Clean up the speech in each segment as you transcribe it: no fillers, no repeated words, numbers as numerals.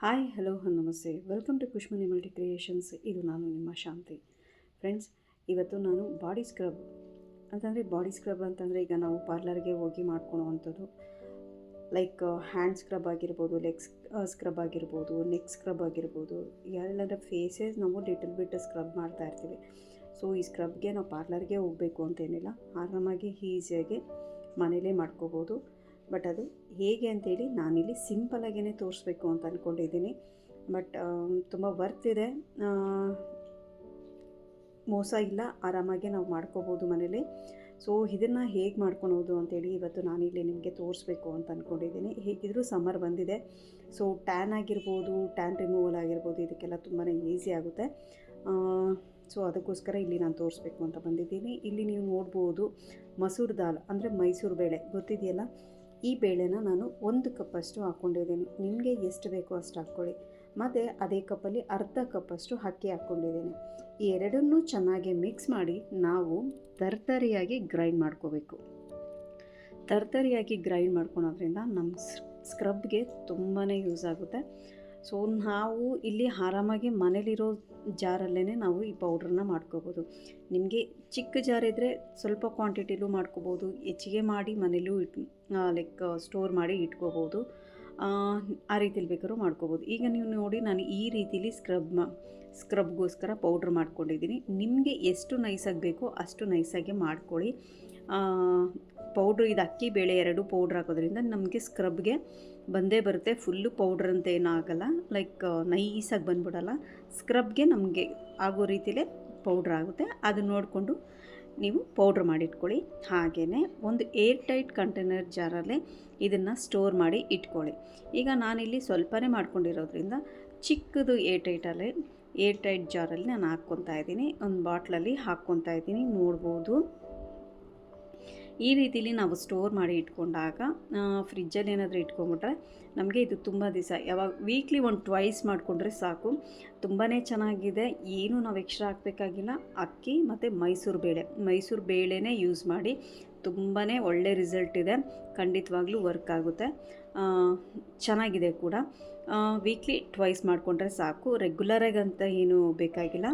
Hi hello ನಮಸ್ತೆ welcome to ಕುಷ್ಮನಿ multi creations. ಇದು ನಾನು ನಿಮ್ಮ ಶಾಂತಿ. ಫ್ರೆಂಡ್ಸ್, ಇವತ್ತು ನಾನು ಬಾಡಿ ಸ್ಕ್ರಬ್ ಅಂತಂದರೆ ಈಗ ನಾವು ಪಾರ್ಲರ್ಗೆ ಹೋಗಿ ಮಾಡ್ಕೊಳೋವಂಥದ್ದು. ಲೈಕ್ ಹ್ಯಾಂಡ್ ಸ್ಕ್ರಬ್ ಆಗಿರ್ಬೋದು, ಲೆಗ್ಸ್ ಸ್ಕ್ರಬ್ ಆಗಿರ್ಬೋದು, ನೆಕ್ ಸ್ಕ್ರಬ್ ಆಗಿರ್ಬೋದು, ಎಲ್ಲರ ಫೇಸಸ್ ನಾವು ಲಿಟಲ್ ಬಿಟ್ ಸ್ಕ್ರಬ್ ಮಾಡ್ತಾ ಇರ್ತೀವಿ. ಸೊ ಈ ಸ್ಕ್ರಬ್ಗೆ ನಾವು ಪಾರ್ಲರ್ಗೆ ಹೋಗಬೇಕು ಅಂತೇನಿಲ್ಲ, ಆರಾಮಾಗಿ ಈಸಿಯಾಗಿ ಮನೇಲೇ ಮಾಡ್ಕೋಬೋದು. ಬಟ್ ಅದು ಹೇಗೆ ಅಂತೇಳಿ ನಾನಿಲ್ಲಿ ಸಿಂಪಲಾಗೇ ತೋರಿಸ್ಬೇಕು ಅಂತ ಅಂದ್ಕೊಂಡಿದ್ದೀನಿ. ಬಟ್ ತುಂಬ ವರ್ತ್ ಇದೆ, ಮೋಸ ಇಲ್ಲ, ಆರಾಮಾಗಿ ನಾವು ಮಾಡ್ಕೋಬೋದು ಮನೇಲಿ. ಸೊ ಇದನ್ನು ಹೇಗೆ ಮಾಡ್ಕೊಳೋದು ಅಂತೇಳಿ ಇವತ್ತು ನಾನಿಲ್ಲಿ ನಿಮಗೆ ತೋರಿಸ್ಬೇಕು ಅಂತ ಅಂದ್ಕೊಂಡಿದ್ದೀನಿ. ಹೇಗಿದ್ದರೂ ಸಮ್ಮರ್ ಬಂದಿದೆ, ಸೊ ಟ್ಯಾನ್ ಆಗಿರ್ಬೋದು, ಟ್ಯಾನ್ ರಿಮೂವಲ್ ಆಗಿರ್ಬೋದು, ಇದಕ್ಕೆಲ್ಲ ತುಂಬಾ ಈಸಿ ಆಗುತ್ತೆ. ಸೊ ಅದಕ್ಕೋಸ್ಕರ ಇಲ್ಲಿ ನಾನು ತೋರಿಸ್ಬೇಕು ಅಂತ ಬಂದಿದ್ದೀನಿ. ಇಲ್ಲಿ ನೀವು ನೋಡ್ಬೋದು, ಮಸೂರ್ ದಾಲ್ ಅಂದರೆ ಮೈಸೂರು ಬೇಳೆ ಗೊತ್ತಿದೆಯಲ್ಲ, ಈ ಬೇಳೆನ ನಾನು 1 ಕಪ್ಪಷ್ಟು ಹಾಕ್ಕೊಂಡಿದ್ದೀನಿ. ನಿಮಗೆ ಎಷ್ಟು ಬೇಕೋ ಅಷ್ಟು ಹಾಕ್ಕೊಳ್ಳಿ. ಮತ್ತು ಅದೇ ಕಪ್ಪಲ್ಲಿ ಅರ್ಧ ಕಪ್ಪಷ್ಟು ಅಕ್ಕಿ ಹಾಕ್ಕೊಂಡಿದ್ದೀನಿ. ಈ ಎರಡನ್ನೂ ಚೆನ್ನಾಗಿ ಮಿಕ್ಸ್ ಮಾಡಿ ನಾವು ತರ್ತರಿಯಾಗಿ ಗ್ರೈಂಡ್ ಮಾಡ್ಕೋಬೇಕು. ತರ್ತರಿಯಾಗಿ ಗ್ರೈಂಡ್ ಮಾಡ್ಕೊಳೋದ್ರಿಂದ ನಮ್ಮ ಸ್ಕ್ರಬ್ಗೆ ತುಂಬಾ ಯೂಸ್ ಆಗುತ್ತೆ. ಸೊ ನಾವು ಇಲ್ಲಿ ಆರಾಮಾಗಿ ಮನೇಲಿರೋ ಜಾರಲ್ಲೇ ನಾವು ಈ ಪೌಡ್ರನ್ನ ಮಾಡ್ಕೋಬೋದು. ನಿಮಗೆ ಚಿಕ್ಕ ಜಾರ್ ಇದ್ದರೆ ಸ್ವಲ್ಪ ಕ್ವಾಂಟಿಟಿಲೂ ಮಾಡ್ಕೋಬೋದು, ಹೆಚ್ಚಿಗೆ ಮಾಡಿ ಮನೇಲೂ ಲೈಕ್ ಸ್ಟೋರ್ ಮಾಡಿ ಇಟ್ಕೋಬೋದು. ಆ ರೀತಿಲಿ ಬೇಕಾದ್ರೂ ಮಾಡ್ಕೋಬೋದು. ಈಗ ನೀವು ನೋಡಿ, ನಾನು ಈ ರೀತಿಲಿ ಸ್ಕ್ರಬ್ಗೋಸ್ಕರ ಪೌಡ್ರ್ ಮಾಡ್ಕೊಂಡಿದ್ದೀನಿ. ನಿಮಗೆ ಎಷ್ಟು ನೈಸಾಗಿ ಬೇಕೋ ಅಷ್ಟು ನೈಸಾಗಿ ಮಾಡ್ಕೊಳ್ಳಿ. ಪೌಡ್ರು ಇದು ಅಕ್ಕಿ ಬೇಳೆ 2 ಪೌಡ್ರ್ ಹಾಕೋದ್ರಿಂದ ನಮಗೆ ಸ್ಕ್ರಬ್ಗೆ ಬಂದೇ ಬರುತ್ತೆ. ಫುಲ್ಲು ಪೌಡ್ರ್ ಅಂತ ಏನಾಗಲ್ಲ, ಲೈಕ್ ನೈಸಾಗಿ ಬಂದ್ಬಿಡಲ್ಲ. ಸ್ಕ್ರಬ್ಗೆ ನಮಗೆ ಆಗೋ ರೀತಿಲೇ ಪೌಡ್ರ್ ಆಗುತ್ತೆ. ಅದನ್ನ ನೋಡಿಕೊಂಡು ನೀವು ಪೌಡ್ರ್ ಮಾಡಿಟ್ಕೊಳ್ಳಿ. ಹಾಗೆಯೇ ಒಂದು ಏರ್ ಟೈಟ್ ಕಂಟೈನರ್ ಜಾರಲ್ಲೇ ಇದನ್ನು ಸ್ಟೋರ್ ಮಾಡಿ ಇಟ್ಕೊಳ್ಳಿ. ಈಗ ನಾನಿಲ್ಲಿ ಸ್ವಲ್ಪನೇ ಮಾಡ್ಕೊಂಡಿರೋದ್ರಿಂದ ಚಿಕ್ಕದು ಏರ್ ಟೈಟ್ ಜಾರಲ್ಲಿ ನಾನು ಹಾಕ್ಕೊತಾ ಇದ್ದೀನಿ. ಒಂದು ಬಾಟ್ಲಲ್ಲಿ ಹಾಕ್ಕೊತಾ ಇದ್ದೀನಿ, ನೋಡ್ಬೋದು. ಈ ರೀತಿಲಿ ನಾವು ಸ್ಟೋರ್ ಮಾಡಿ ಇಟ್ಕೊಂಡಾಗ ಫ್ರಿಜ್ಜಲ್ಲಿ ಏನಾದರೂ ಇಟ್ಕೊಂಬಿಟ್ರೆ ನಮಗೆ ಇದು ತುಂಬ ದಿವಸ, ಯಾವಾಗ ವೀಕ್ಲಿ 1 ಟ್ವೈಸ್ ಮಾಡಿಕೊಂಡ್ರೆ ಸಾಕು. ತುಂಬಾ ಚೆನ್ನಾಗಿದೆ, ಏನೂ ನಾವು ಎಕ್ಸ್ಟ್ರಾ ಹಾಕಬೇಕಾಗಿಲ್ಲ. ಅಕ್ಕಿ ಮತ್ತು ಮೈಸೂರು ಬೇಳೆನೇ ಯೂಸ್ ಮಾಡಿ ತುಂಬಾ ಒಳ್ಳೆ ರಿಸಲ್ಟ್ ಇದೆ. ಖಂಡಿತವಾಗ್ಲೂ ವರ್ಕ್ ಆಗುತ್ತೆ, ಚೆನ್ನಾಗಿದೆ ಕೂಡ. ವೀಕ್ಲಿ ಟ್ವೈಸ್ ಮಾಡಿಕೊಂಡ್ರೆ ಸಾಕು, ರೆಗ್ಯುಲರಾಗಿ ಅಂತ ಏನೂ ಬೇಕಾಗಿಲ್ಲ.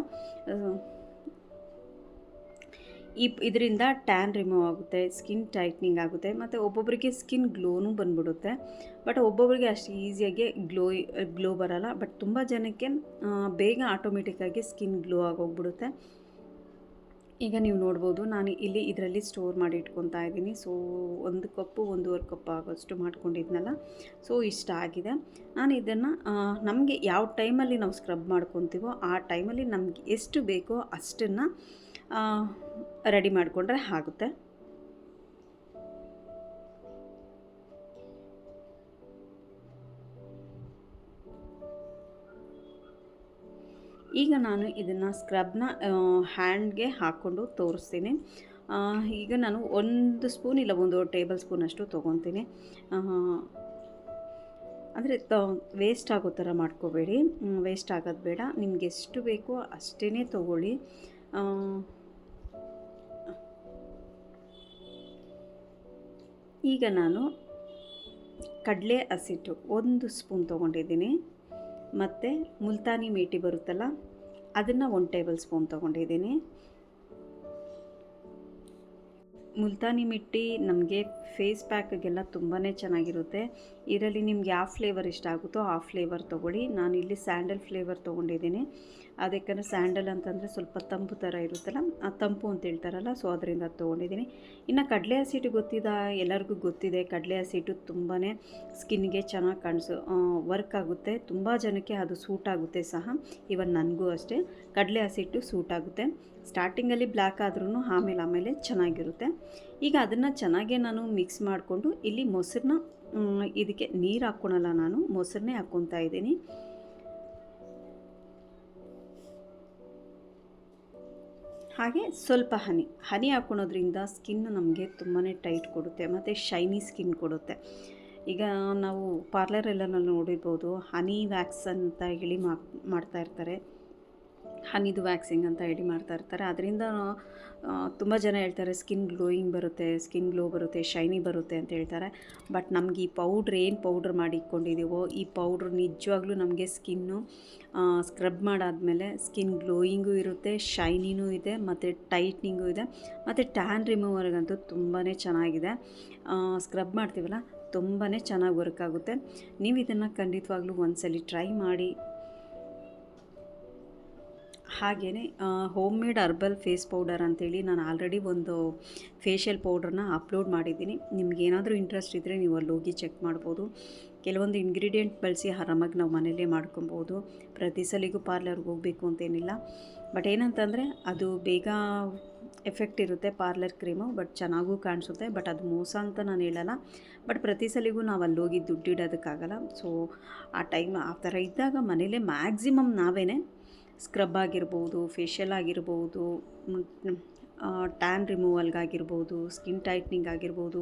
ಇದರಿಂದ ಟ್ಯಾನ್ ರಿಮೂವ್ ಆಗುತ್ತೆ, ಸ್ಕಿನ್ ಟೈಟ್ನಿಂಗ್ ಆಗುತ್ತೆ, ಮತ್ತು ಒಬ್ಬೊಬ್ಬರಿಗೆ ಸ್ಕಿನ್ ಗ್ಲೋನೂ ಬಂದ್ಬಿಡುತ್ತೆ. ಬಟ್ ಒಬ್ಬೊಬ್ಬರಿಗೆ ಅಷ್ಟು ಈಸಿಯಾಗಿ ಗ್ಲೋ ಬರಲ್ಲ. ಬಟ್ ತುಂಬ ಜನಕ್ಕೆ ಬೇಗ ಆಟೋಮೆಟಿಕ್ಕಾಗಿ ಸ್ಕಿನ್ ಗ್ಲೋ ಆಗೋಗ್ಬಿಡುತ್ತೆ. ಈಗ ನೀವು ನೋಡ್ಬೋದು, ನಾನು ಇಲ್ಲಿ ಇದರಲ್ಲಿ ಸ್ಟೋರ್ ಮಾಡಿ ಇಟ್ಕೊತಾ ಇದ್ದೀನಿ. ಸೊ 1 ಕಪ್ಪು 1.5 ಕಪ್ ಆಗೋಷ್ಟು ಮಾಡ್ಕೊಂಡಿದ್ನಲ್ಲ, ಸೊ ಇಷ್ಟ ಆಗಿದೆ. ನಾನು ಇದನ್ನು ನಮಗೆ ಯಾವ ಟೈಮಲ್ಲಿ ನಾವು ಸ್ಕ್ರಬ್ ಮಾಡ್ಕೊತೀವೋ ಆ ಟೈಮಲ್ಲಿ ನಮಗೆ ಎಷ್ಟು ಬೇಕೋ ಅಷ್ಟನ್ನು ರೆಡಿ ಮಾಡಿಕೊಂಡ್ರೆ ಆಗುತ್ತೆ. ಈಗ ನಾನು ಇದನ್ನು ಸ್ಕ್ರಬ್ನ ಹ್ಯಾಂಡ್ಗೆ ಹಾಕ್ಕೊಂಡು ತೋರಿಸ್ತೀನಿ. ಈಗ ನಾನು 1 ಸ್ಪೂನ್ ಇಲ್ಲ 1 ಟೇಬಲ್ ಸ್ಪೂನಷ್ಟು ತೊಗೊತೀನಿ. ಅಂದರೆ ವೇಸ್ಟ್ ಆಗೋ ಥರ ಮಾಡ್ಕೋಬೇಡಿ, ವೇಸ್ಟ್ ಆಗೋದು ಬೇಡ. ನಿಮ್ಗೆ ಎಷ್ಟು ಬೇಕೋ ಅಷ್ಟೇ ತೊಗೊಳ್ಳಿ. ಈಗ ನಾನು ಕಡಲೆ ಹಸಿಟ್ಟು 1 ಸ್ಪೂನ್ ತೊಗೊಂಡಿದ್ದೀನಿ. ಮತ್ತು ಮುಲ್ತಾನಿ ಮೇಟಿ ಬರುತ್ತಲ್ಲ, ಅದನ್ನು 1 ಟೇಬಲ್ ಸ್ಪೂನ್ ತೊಗೊಂಡಿದ್ದೀನಿ. ಮುಲ್ತಾನಿ ಮಿಟ್ಟಿ ನಮಗೆ ಫೇಸ್ ಪ್ಯಾಕ್ಗೆಲ್ಲ ತುಂಬಾ ಚೆನ್ನಾಗಿರುತ್ತೆ. ಇದರಲ್ಲಿ ನಿಮ್ಗೆ ಯಾವ ಫ್ಲೇವರ್ ಇಷ್ಟ ಆಗುತ್ತೋ ಆ ಫ್ಲೇವರ್ ತೊಗೊಳ್ಳಿ. ನಾನಿಲ್ಲಿ ಸ್ಯಾಂಡಲ್ ಫ್ಲೇವರ್ ತೊಗೊಂಡಿದ್ದೀನಿ. ಅದಕ್ಕೆ ಸ್ಯಾಂಡಲ್ ಅಂತಂದರೆ ಸ್ವಲ್ಪ ತಂಪು ಥರ ಇರುತ್ತಲ್ಲ, ಆ ತಂಪು ಅಂತ ಹೇಳ್ತಾರಲ್ಲ, ಸೊ ಅದರಿಂದ ತೊಗೊಂಡಿದ್ದೀನಿ. ಇನ್ನು ಕಡಲೆ ಹಸಿಟ್ಟು ಎಲ್ಲರಿಗೂ ಗೊತ್ತಿದೆ. ಕಡಲೆ ಹಸಿಟ್ಟು ತುಂಬಾ ಸ್ಕಿನ್ಗೆ ಚೆನ್ನಾಗಿ ವರ್ಕ್ ಆಗುತ್ತೆ. ತುಂಬ ಜನಕ್ಕೆ ಅದು ಸೂಟ್ ಆಗುತ್ತೆ ಸಹ. ಇವನ್ ನನಗೂ ಅಷ್ಟೇ ಕಡಲೆ ಹಸಿಟ್ಟು ಸೂಟ್ ಆಗುತ್ತೆ. ಸ್ಟಾರ್ಟಿಂಗಲ್ಲಿ ಬ್ಲ್ಯಾಕ್ ಆದ್ರೂ ಆಮೇಲೆ ಚೆನ್ನಾಗಿರುತ್ತೆ. ಈಗ ಅದನ್ನು ಚೆನ್ನಾಗೇ ನಾನು ಮಿಕ್ಸ್ ಮಾಡಿಕೊಂಡು ಇಲ್ಲಿ ಮೊಸರನ್ನ, ಇದಕ್ಕೆ ನೀರು ಹಾಕ್ಕೊಳಲ್ಲ, ನಾನು ಮೊಸರನ್ನೇ ಹಾಕ್ಕೊತಾ ಇದ್ದೀನಿ. ಹಾಗೆ ಸ್ವಲ್ಪ ಹನಿ ಹಾಕ್ಕೊಳೋದ್ರಿಂದ ಸ್ಕಿನ್ ನಮಗೆ ತುಂಬಾ ಟೈಟ್ ಕೊಡುತ್ತೆ ಮತ್ತು ಶೈನಿ ಸ್ಕಿನ್ ಕೊಡುತ್ತೆ. ಈಗ ನಾವು ಪಾರ್ಲರೆಲ್ಲ ನೋಡಿರ್ಬೋದು, ಹನಿ ವ್ಯಾಕ್ಸ್ ಅಂತ ಹೇಳಿ ಮಾಡ್ತಾ ಇರ್ತಾರೆ. ಹನಿದು ವ್ಯಾಕ್ಸಿಂಗ್ ಅಂತ ಹೇಳಿ ಮಾಡ್ತಾ ಇರ್ತಾರೆ. ಅದರಿಂದ ತುಂಬ ಜನ ಹೇಳ್ತಾರೆ ಸ್ಕಿನ್ ಗ್ಲೋಯಿಂಗ್ ಬರುತ್ತೆ, ಸ್ಕಿನ್ ಗ್ಲೋ ಬರುತ್ತೆ, ಶೈನಿ ಬರುತ್ತೆ ಅಂತ ಹೇಳ್ತಾರೆ. ಬಟ್ ನಮ್ಗೆ ಈ ಪೌಡ್ರ್ ಏನು ಪೌಡ್ರ್ ಮಾಡಿ ಇಟ್ಕೊಂಡಿದ್ದೀವೋ ಈ ಪೌಡ್ರ್ ನಿಜವಾಗ್ಲೂ ನಮಗೆ ಸ್ಕಿನ್ನು ಸ್ಕ್ರಬ್ ಮಾಡಾದಮೇಲೆ ಸ್ಕಿನ್ ಗ್ಲೋಯಿಂಗು ಇರುತ್ತೆ, ಶೈನಿನೂ ಇದೆ, ಮತ್ತು ಟೈಟ್ನಿಂಗು ಇದೆ, ಮತ್ತು ಟ್ಯಾನ್ ರಿಮೂವರ್ಗಂತೂ ತುಂಬಾ ಚೆನ್ನಾಗಿದೆ. ಸ್ಕ್ರಬ್ ಮಾಡ್ತೀವಲ್ಲ ತುಂಬಾ ಚೆನ್ನಾಗಿ ವರ್ಕ್ ಆಗುತ್ತೆ. ನೀವು ಇದನ್ನು ಖಂಡಿತವಾಗ್ಲೂ ಒಂದ್ಸಲಿ ಟ್ರೈ ಮಾಡಿ. ಹಾಗೆಯೇ home made herbal face powder ಅಂತೇಳಿ ನಾನು ಆಲ್ರೆಡಿ ಒಂದು ಫೇಶಿಯಲ್ ಪೌಡ್ರನ್ನ ಅಪ್ಲೋಡ್ ಮಾಡಿದ್ದೀನಿ. ನಿಮಗೇನಾದರೂ ಇಂಟ್ರೆಸ್ಟ್ ಇದ್ದರೆ ನೀವು ಅಲ್ಲಿ ಹೋಗಿ ಚೆಕ್ ಮಾಡ್ಬೋದು. ಕೆಲವೊಂದು ಇಂಗ್ರೀಡಿಯೆಂಟ್ ಬಳಸಿ ಆರಾಮಾಗಿ ನಾವು ಮನೆಯಲ್ಲೇ ಮಾಡ್ಕೊಬೋದು. ಪ್ರತಿ ಸಲಿಗೂ ಪಾರ್ಲರ್ಗೆ ಹೋಗಬೇಕು ಅಂತೇನಿಲ್ಲ. ಬಟ್ ಏನಂತಂದರೆ ಅದು ಬೇಗ ಎಫೆಕ್ಟ್ ಇರುತ್ತೆ ಪಾರ್ಲರ್ ಕ್ರೀಮು, ಬಟ್ ಚೆನ್ನಾಗೂ ಕಾಣಿಸುತ್ತೆ. ಬಟ್ ಅದು ಮೋಸ ಅಂತ ನಾನು ಹೇಳಲ್ಲ. ಬಟ್ ಪ್ರತಿ ಸಲಿಗೂ ನಾವು ಅಲ್ಲಿ ಹೋಗಿ ದುಡ್ಡಿಡೋದಕ್ಕಾಗಲ್ಲ. ಸೊ ಆ ಟೈಮ್ ಆ ಥರ ಇದ್ದಾಗ ಮನೇಲೇ ಮ್ಯಾಕ್ಸಿಮಮ್ ನಾವೇ ಸ್ಕ್ರಬ್ ಆಗಿರ್ಬೋದು, ಫೇಶಿಯಲ್ ಆಗಿರ್ಬೋದು, ಟ್ಯಾನ್ ರಿಮೂವಲ್ಗಾಗಿರ್ಬೋದು, ಸ್ಕಿನ್ ಟೈಟ್ನಿಂಗ್ ಆಗಿರ್ಬೋದು,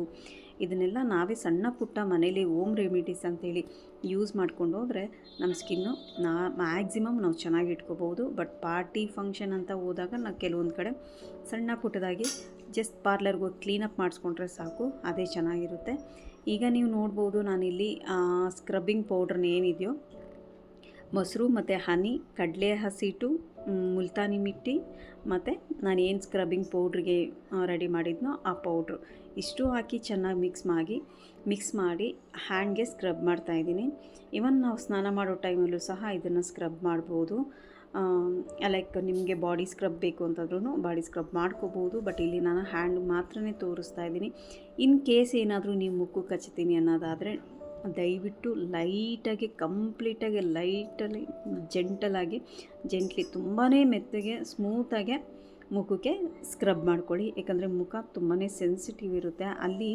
ಇದನ್ನೆಲ್ಲ ನಾವೇ ಸಣ್ಣ ಪುಟ್ಟ ಮನೇಲಿ ಹೋಮ್ ರೆಮಿಡೀಸ್ ಅಂತೇಳಿ ಯೂಸ್ ಮಾಡ್ಕೊಂಡು ಹೋದರೆ ನಮ್ಮ ಸ್ಕಿನ್ನು ಮ್ಯಾಕ್ಸಿಮಮ್ ನಾವು ಚೆನ್ನಾಗಿ ಇಟ್ಕೋಬೋದು. ಬಟ್ ಪಾರ್ಟಿ ಫಂಕ್ಷನ್ ಅಂತ ಹೋದಾಗ ನಾವು ಕೆಲವೊಂದು ಕಡೆ ಸಣ್ಣ ಪುಟ್ಟದಾಗಿ ಜಸ್ಟ್ ಪಾರ್ಲರ್ಗೆ ಹೋಗಿ ಕ್ಲೀನಪ್ ಮಾಡಿಸ್ಕೊಂಡ್ರೆ ಸಾಕು, ಅದೇ ಚೆನ್ನಾಗಿರುತ್ತೆ. ಈಗ ನೀವು ನೋಡ್ಬೋದು ನಾನಿಲ್ಲಿ ಸ್ಕ್ರಬ್ಬಿಂಗ್ ಪೌಡ್ರನ್ನ ಏನಿದೆಯೋ ಮೊಸರು ಮತ್ತು ಹನಿ, ಕಡಲೆ ಹಸಿಟ್ಟು, ಮುಲ್ತಾನಿ ಮಿಟ್ಟಿ, ಮತ್ತು ನಾನು ಏನು ಸ್ಕ್ರಬ್ಬಿಂಗ್ ಪೌಡ್ರಿಗೆ ರೆಡಿ ಮಾಡಿದ್ನೋ ಆ ಪೌಡ್ರು ಇಷ್ಟು ಹಾಕಿ ಚೆನ್ನಾಗಿ ಮಿಕ್ಸ್ ಮಾಡಿ ಹ್ಯಾಂಡ್ಗೆ ಸ್ಕ್ರಬ್ ಮಾಡ್ತಾಯಿದ್ದೀನಿ. ಇವನ್ ನಾವು ಸ್ನಾನ ಮಾಡೋ ಟೈಮಲ್ಲೂ ಸಹ ಇದನ್ನು ಸ್ಕ್ರಬ್ ಮಾಡ್ಬೋದು. ಲೈಕ್ ನಿಮಗೆ ಬಾಡಿ ಸ್ಕ್ರಬ್ ಬೇಕು ಅಂತಂದ್ರೂ ಬಾಡಿ ಸ್ಕ್ರಬ್ ಮಾಡ್ಕೋಬೋದು. ಬಟ್ ಇಲ್ಲಿ ನಾನು ಹ್ಯಾಂಡ್ ಮಾತ್ರನೇ ತೋರಿಸ್ತಾ ಇದ್ದೀನಿ. ಇನ್ ಕೇಸ್ ಏನಾದರೂ ನೀವು ಮುಕ್ಕು ಕಚ್ತೀನಿ ಅನ್ನೋದಾದರೆ ದಯವಿಟ್ಟು ಲೈಟಾಗಿ ಕಂಪ್ಲೀಟಾಗಿ ಲೈಟಲ್ಲಿ ಜೆಂಟ್ಲಿ ತುಂಬಾ ಮೆತ್ತಗೆ ಸ್ಮೂತಾಗೆ ಮುಖಕ್ಕೆ ಸ್ಕ್ರಬ್ ಮಾಡ್ಕೊಳ್ಳಿ. ಯಾಕಂದರೆ ಮುಖ ತುಂಬಾ ಸೆನ್ಸಿಟಿವ್ ಇರುತ್ತೆ. ಅಲ್ಲಿ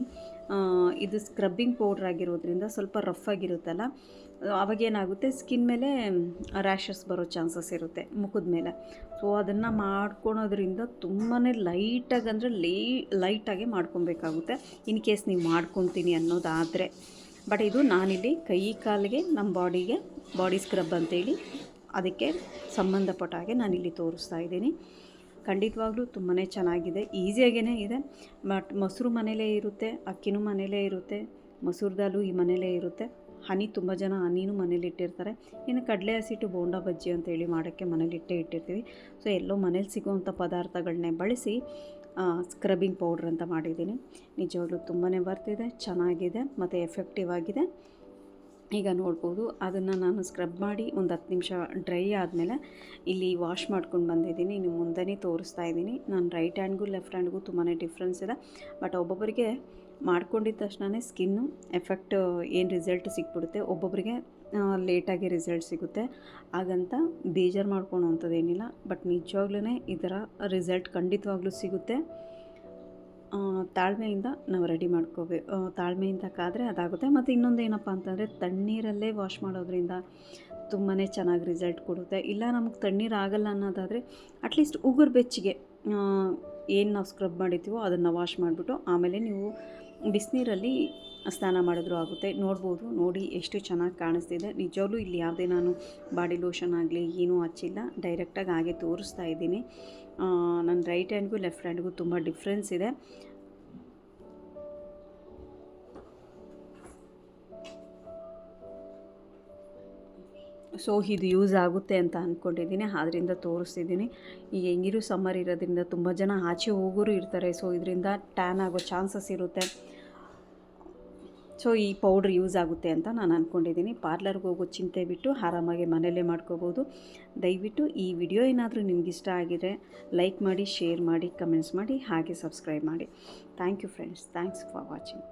ಇದು ಸ್ಕ್ರಬ್ಬಿಂಗ್ ಪೌಡ್ರ್ ಆಗಿರೋದ್ರಿಂದ ಸ್ವಲ್ಪ ರಫ್ ಆಗಿರುತ್ತಲ್ಲ, ಅವಾಗೇನಾಗುತ್ತೆ ಸ್ಕಿನ್ ಮೇಲೆ ರ್ಯಾಷಸ್ ಬರೋ ಚಾನ್ಸಸ್ ಇರುತ್ತೆ ಮುಖದ ಮೇಲೆ. ಸೊ ಅದನ್ನು ಮಾಡ್ಕೊಳೋದ್ರಿಂದ ತುಂಬಾ ಲೈಟಾಗಿ ಅಂದರೆ ಲೈಟಾಗಿ ಮಾಡ್ಕೊಬೇಕಾಗುತ್ತೆ ಇನ್ ಕೇಸ್ ನೀವು ಮಾಡ್ಕೊತೀನಿ ಅನ್ನೋದಾದರೆ. ಬಟ್ ಇದು ನಾನಿಲ್ಲಿ ಕೈ ಕಾಲಿಗೆ ನಮ್ಮ ಬಾಡಿ ಸ್ಕ್ರಬ್ ಅಂತೇಳಿ ಅದಕ್ಕೆ ಸಂಬಂಧಪಟ್ಟ ಹಾಗೆ ನಾನಿಲ್ಲಿ ತೋರಿಸ್ತಾ ಇದ್ದೀನಿ. ಖಂಡಿತವಾಗ್ಲೂ ತುಂಬಾ ಚೆನ್ನಾಗಿದೆ, ಈಸಿಯಾಗೇ ಇದೆ. ಬಟ್ ಮೊಸರು ಮನೇಲೇ ಇರುತ್ತೆ, ಅಕ್ಕಿನೂ ಮನೇಲೇ ಇರುತ್ತೆ, ಮೊಸರು ದಾಲು ಈ ಮನೇಲೇ ಇರುತ್ತೆ, ತುಂಬ ಜನ ಹನಿನೂ ಮನೇಲಿ ಇಟ್ಟಿರ್ತಾರೆ. ಇನ್ನು ಕಡಲೆ ಹಸಿಟ್ಟು ಬೋಂಡಾ ಬಜ್ಜಿ ಅಂತೇಳಿ ಮಾಡೋಕ್ಕೆ ಮನೇಲಿ ಇಟ್ಟಿರ್ತೀವಿ. ಸೊ ಎಲ್ಲೋ ಮನೇಲಿ ಸಿಗೋವಂಥ ಪದಾರ್ಥಗಳನ್ನೇ ಬಳಸಿ ಸ್ಕ್ರಬ್ಬಿಂಗ್ ಪೌಡ್ರ್ ಅಂತ ಮಾಡಿದ್ದೀನಿ. ನಿಜವಾಗ್ಲೂ ತುಂಬಾ ಬರ್ತಿದೆ, ಚೆನ್ನಾಗಿದೆ ಮತ್ತು ಎಫೆಕ್ಟಿವ್ ಆಗಿದೆ. ಈಗ ನೋಡ್ಬೋದು ಅದನ್ನು ನಾನು ಸ್ಕ್ರಬ್ ಮಾಡಿ ಒಂದು 10 ನಿಮಿಷ ಡ್ರೈ ಆದಮೇಲೆ ಇಲ್ಲಿ ವಾಶ್ ಮಾಡ್ಕೊಂಡು ಬಂದಿದ್ದೀನಿ. ನಿಮ್ಮ ಮುಂದೆನೇ ತೋರಿಸ್ತಾ ಇದ್ದೀನಿ. ನಾನು ರೈಟ್ ಹ್ಯಾಂಡ್ಗೂ ಲೆಫ್ಟ್ ಹ್ಯಾಂಡ್ಗೂ ತುಂಬಾ ಡಿಫ್ರೆನ್ಸ್ ಇದೆ. ಬಟ್ ಒಬ್ಬೊಬ್ಬರಿಗೆ ಮಾಡ್ಕೊಂಡಿದ್ದ ತಕ್ಷಣ ಸ್ಕಿನ್ನು ಎಫೆಕ್ಟ್ ಏನು ರಿಸಲ್ಟ್ ಸಿಕ್ಬಿಡುತ್ತೆ, ಒಬ್ಬೊಬ್ಬರಿಗೆ ಲೇಟಾಗಿ ರಿಸಲ್ಟ್ ಸಿಗುತ್ತೆ. ಹಾಗಂತ ಬೇಜಾರು ಮಾಡ್ಕೊಳೋವಂಥದ್ದೇನಿಲ್ಲ. ಬಟ್ ನಿಜವಾಗ್ಲೂ ಇದರ ರಿಸಲ್ಟ್ ಖಂಡಿತವಾಗ್ಲೂ ಸಿಗುತ್ತೆ. ತಾಳ್ಮೆಯಿಂದ ನಾವು ರೆಡಿ ಮಾಡ್ಕೋಬೇಕು. ತಾಳ್ಮೆಯಿಂದ ಕಾದರೆ ಅದಾಗುತ್ತೆ. ಮತ್ತು ಇನ್ನೊಂದು ಏನಪ್ಪ ಅಂತಂದರೆ ತಣ್ಣೀರಲ್ಲೇ ವಾಶ್ ಮಾಡೋದ್ರಿಂದ ತುಂಬಾ ಚೆನ್ನಾಗಿ ರಿಸಲ್ಟ್ ಕೊಡುತ್ತೆ. ಇಲ್ಲ ನಮಗೆ ತಣ್ಣೀರು ಆಗಲ್ಲ ಅನ್ನೋದಾದರೆ ಅಟ್ಲೀಸ್ಟ್ ಉಗುರು ಬೆಚ್ಚಗೆ ಏನು ನಾವು ಸ್ಕ್ರಬ್ ಮಾಡಿರ್ತೀವೋ ಅದನ್ನು ವಾಶ್ ಮಾಡಿಬಿಟ್ಟು ಆಮೇಲೆ ನೀವು ಬಿಸಿನೀರಲ್ಲಿ ಸ್ನಾನ ಮಾಡಿದ್ರೂ ಆಗುತ್ತೆ. ನೋಡ್ಬೋದು, ನೋಡಿ ಎಷ್ಟು ಚೆನ್ನಾಗಿ ಕಾಣಿಸ್ತಿದೆ. ನಿಜವಾಗ್ಲೂ ಇಲ್ಲಿ ಯಾವುದೇ ನಾನು ಬಾಡಿ ಲೋಷನ್ ಆಗಲಿ ಏನೂ ಹಚ್ಚಿಲ್ಲ, ಡೈರೆಕ್ಟಾಗಿ ಹಾಗೆ ತೋರಿಸ್ತಾ ಇದ್ದೀನಿ. ನನ್ನ ರೈಟ್ ಹ್ಯಾಂಡ್ಗೂ ಲೆಫ್ಟ್ ಹ್ಯಾಂಡ್ಗೂ ತುಂಬ ಡಿಫ್ರೆನ್ಸ್ ಇದೆ. ಸೊ ಇದು ಯೂಸ್ ಆಗುತ್ತೆ ಅಂತ ಅಂದ್ಕೊಂಡಿದ್ದೀನಿ, ಆದ್ದರಿಂದ ತೋರಿಸ್ತಿದ್ದೀನಿ. ಈಗ ಹೆಂಗಿರೂ ಸಮ್ಮರ್ ಇರೋದ್ರಿಂದ ತುಂಬ ಜನ ಆಚೆ ಹೋಗೋರು ಇರ್ತಾರೆ. ಸೊ ಇದರಿಂದ ಟ್ಯಾನ್ ಆಗೋ ಚಾನ್ಸಸ್ ಇರುತ್ತೆ. ಸೊ ಈ ಪೌಡ್ರ್ ಯೂಸ್ ಆಗುತ್ತೆ ಅಂತ ನಾನು ಅಂದ್ಕೊಂಡಿದ್ದೀನಿ. ಪಾರ್ಲರ್ಗೆ ಹೋಗೋ ಚಿಂತೆ ಬಿಟ್ಟು ಆರಾಮಾಗಿ ಮನೆಯಲ್ಲೇ ಮಾಡ್ಕೋಬೋದು. ದಯವಿಟ್ಟು ಈ ವಿಡಿಯೋ ಏನಾದರೂ ನಿಮಗಿಷ್ಟ ಆಗಿದರೆ ಲೈಕ್ ಮಾಡಿ, ಶೇರ್ ಮಾಡಿ, ಕಮೆಂಟ್ಸ್ ಮಾಡಿ, ಹಾಗೆ ಸಬ್ಸ್ಕ್ರೈಬ್ ಮಾಡಿ. Thank you friends, thanks for watching.